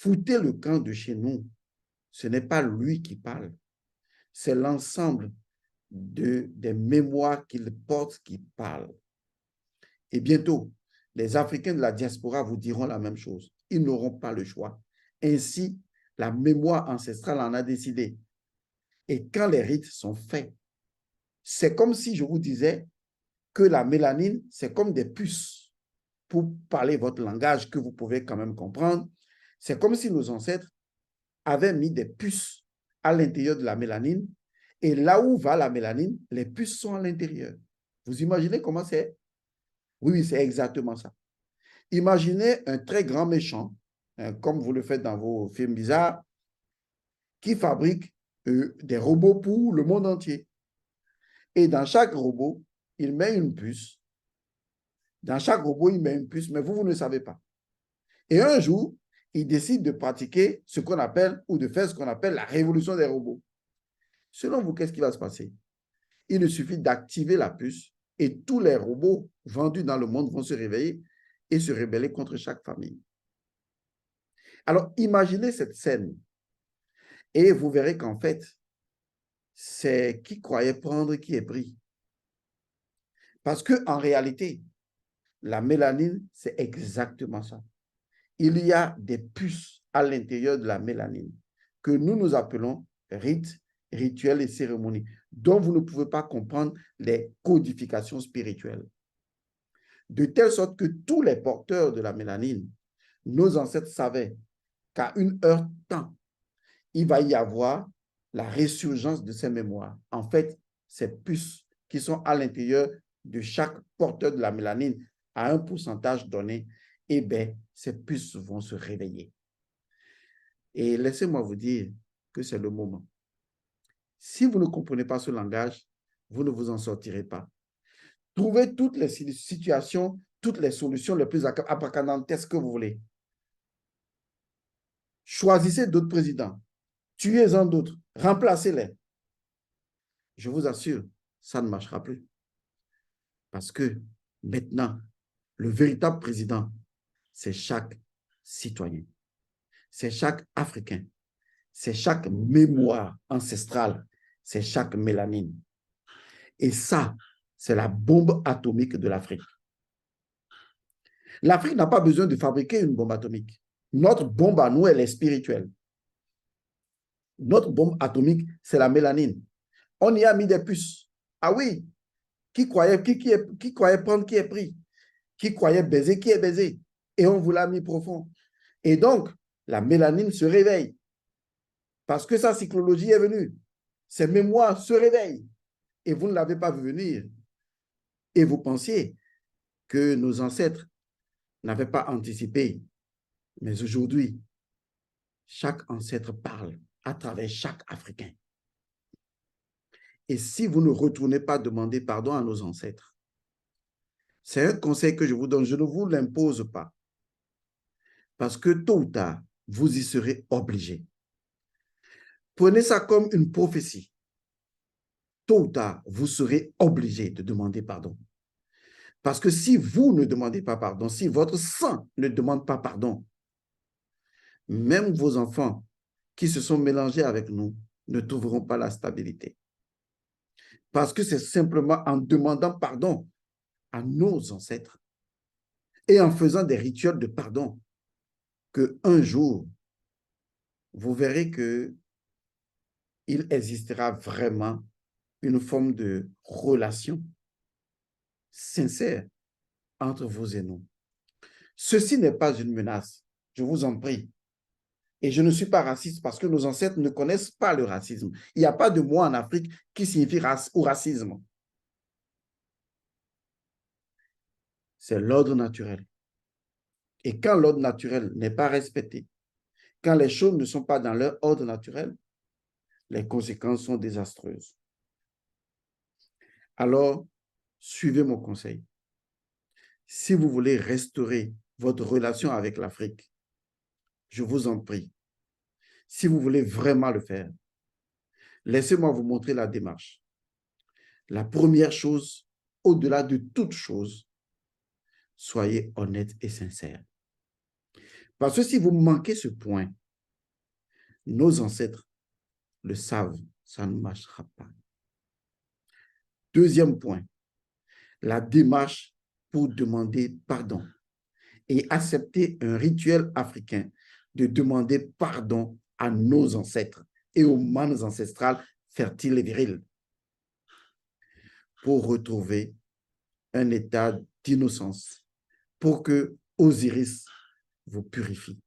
foutez le camp de chez nous. Ce n'est pas lui qui parle, c'est l'ensemble des mémoires qu'il porte qui parlent. Et bientôt, les Africains de la diaspora vous diront la même chose. Ils n'auront pas le choix. Ainsi, la mémoire ancestrale en a décidé. Et quand les rites sont faits, c'est comme si je vous disais que la mélanine, c'est comme des puces pour parler votre langage que vous pouvez quand même comprendre. C'est comme si nos ancêtres avaient mis des puces à l'intérieur de la mélanine et là où va la mélanine, les puces sont à l'intérieur. Vous imaginez comment c'est? Oui, c'est exactement ça. Imaginez un très grand méchant, comme vous le faites dans vos films bizarres, qui fabrique des robots pour le monde entier. Et dans chaque robot, il met une puce. Dans chaque robot, il met une puce, mais vous ne le savez pas. Et un jour, il décide de pratiquer ce qu'on appelle, ou de faire ce qu'on appelle la révolution des robots. Selon vous, qu'est-ce qui va se passer? Il suffit d'activer la puce et tous les robots vendus dans le monde vont se réveiller et se rebeller contre chaque famille. Alors, imaginez cette scène et vous verrez qu'en fait, c'est qui croyait prendre qui est pris. Parce qu'en réalité, la mélanine, c'est exactement ça. Il y a des puces à l'intérieur de la mélanine que nous appelons rites, rituels et cérémonies, dont vous ne pouvez pas comprendre les codifications spirituelles. De telle sorte que tous les porteurs de la mélanine, nos ancêtres savaient qu'à une heure temps, il va y avoir la résurgence de ces mémoires. En fait, ces puces qui sont à l'intérieur de chaque porteur de la mélanine à un pourcentage donné, eh bien, ces puces vont se réveiller. Et laissez-moi vous dire que c'est le moment. Si vous ne comprenez pas ce langage, vous ne vous en sortirez pas. Trouvez toutes les situations, toutes les solutions les plus abracadabrantes que vous voulez. Choisissez d'autres présidents. Tuez-en d'autres. Remplacez-les. Je vous assure, ça ne marchera plus. Parce que maintenant, le véritable président, c'est chaque citoyen. C'est chaque Africain. C'est chaque mémoire ancestrale. C'est chaque mélanine. Et ça, c'est la bombe atomique de l'Afrique. L'Afrique n'a pas besoin de fabriquer une bombe atomique. Notre bombe à nous, elle est spirituelle. Notre bombe atomique, c'est la mélanine. On y a mis des puces. Ah oui, qui croyait prendre qui est pris? Qui croyait baiser qui est baisé? Et on vous l'a mis profond. Et donc, la mélanine se réveille. Parce que sa cyclologie est venue. Ses mémoires se réveillent. Et vous ne l'avez pas vu venir. Et vous pensiez que nos ancêtres n'avaient pas anticipé. Mais aujourd'hui, chaque ancêtre parle à travers chaque Africain. Et si vous ne retournez pas demander pardon à nos ancêtres, c'est un conseil que je vous donne, je ne vous l'impose pas. Parce que tôt ou tard, vous y serez obligé. Prenez ça comme une prophétie. Tôt ou tard, vous serez obligé de demander pardon. Parce que si vous ne demandez pas pardon, si votre sang ne demande pas pardon, même vos enfants qui se sont mélangés avec nous ne trouveront pas la stabilité. Parce que c'est simplement en demandant pardon à nos ancêtres et en faisant des rituels de pardon qu'un jour, vous verrez qu'il existera vraiment une forme de relation sincère entre vous et nous. Ceci n'est pas une menace, je vous en prie. Et je ne suis pas raciste parce que nos ancêtres ne connaissent pas le racisme. Il n'y a pas de mot en Afrique qui signifie race ou racisme. C'est l'ordre naturel. Et quand l'ordre naturel n'est pas respecté, quand les choses ne sont pas dans leur ordre naturel, les conséquences sont désastreuses. Alors, suivez mon conseil. Si vous voulez restaurer votre relation avec l'Afrique, je vous en prie, si vous voulez vraiment le faire, laissez-moi vous montrer la démarche. La première chose, au-delà de toute chose, soyez honnête et sincère. Parce que si vous manquez ce point, nos ancêtres le savent, ça ne marchera pas. Deuxième point, la démarche pour demander pardon et accepter un rituel africain de demander pardon à nos ancêtres et aux manes ancestrales fertiles et viriles pour retrouver un état d'innocence, pour que Osiris vous purifie.